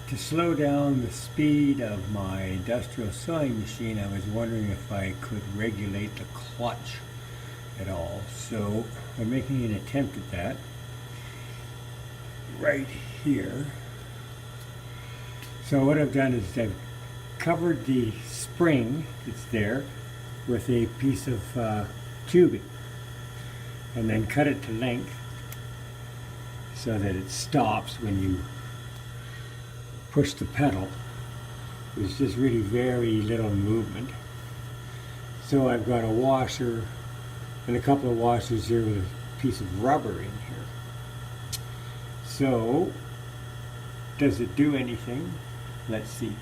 To slow down the speed of my industrial sewing machine, I was wondering if I could regulate the clutch at all. So I'm making an attempt at that right here. So what I've done is I've covered the spring that's there with a piece of tubing and then cut it to length so that it stops when you push the pedal. There's just really very little movement. So I've got a washer and a couple of washers here with a piece of rubber in here. So, does it do anything? Let's see.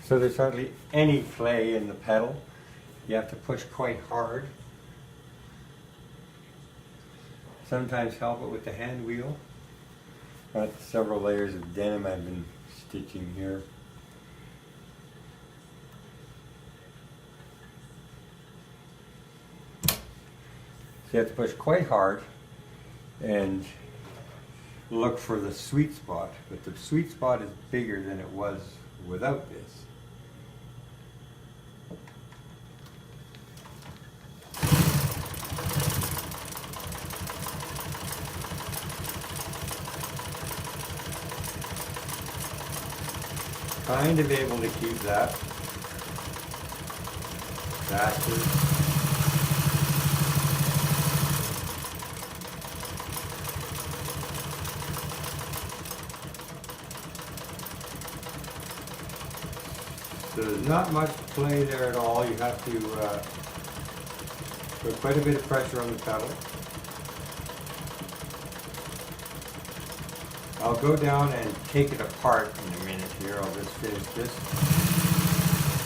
So there's hardly any play in the pedal. You have to push quite hard. Sometimes help it with the hand wheel. Got several layers of denim I've been stitching here. So you have to push quite hard and look for the sweet spot. But the sweet spot is bigger than it was without this. Kind of able to keep that faster. So there's not much play there at all. You have to put quite a bit of pressure on the pedal. I'll go down and take it apart in a minute here. I'll just finish this.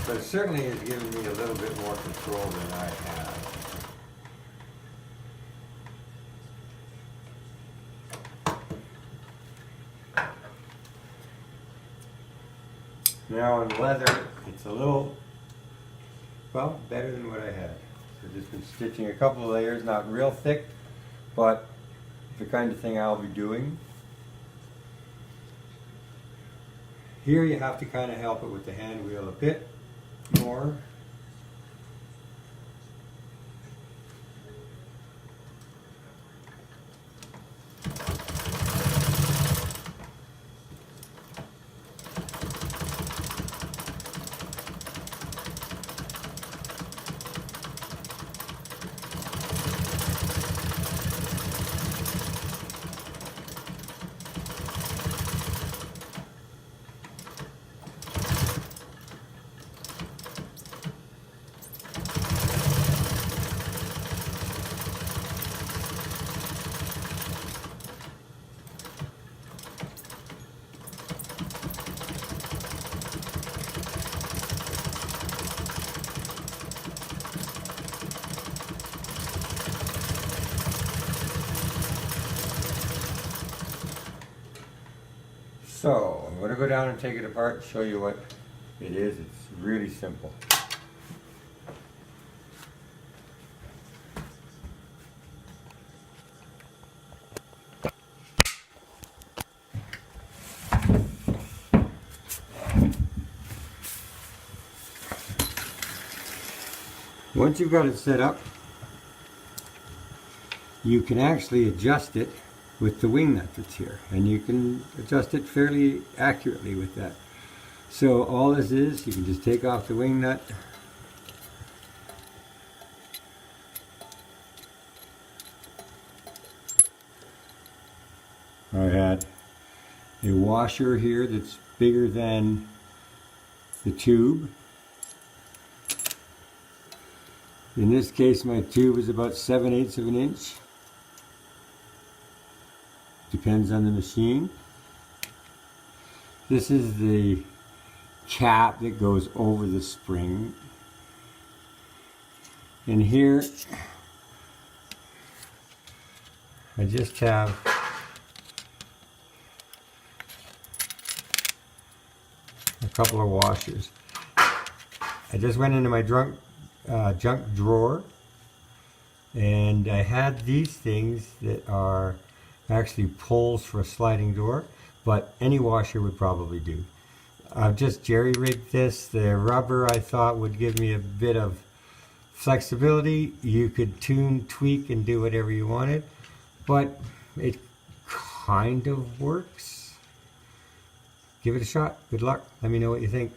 But it certainly has given me a little bit more control than I had. Now in leather, it's a little, well, better than what I had. So I've just been stitching a couple of layers, not real thick, but the kind of thing I'll be doing. Here you have to kind of help it with the hand wheel a bit more. So, I'm going to go down and take it apart and show you what it is. It's really simple. Once you've got it set up, you can actually adjust it with the wing nut that's here, and you can adjust it fairly accurately with that. So all this is, you can just take off the wing nut, I had a washer here that's bigger than the tube. In this case my tube is about 7/8 of an inch. Depends on the machine. This is the cap that goes over the spring. And here I just have couple of washers. I just went into my junk drawer, and I had these things that are actually pulls for a sliding door, but any washer would probably do. I've just jerry-rigged this. The rubber I thought would give me a bit of flexibility. You could tune, tweak, and do whatever you wanted, but it kind of works. Give it a shot. Good luck. Let me know what you think.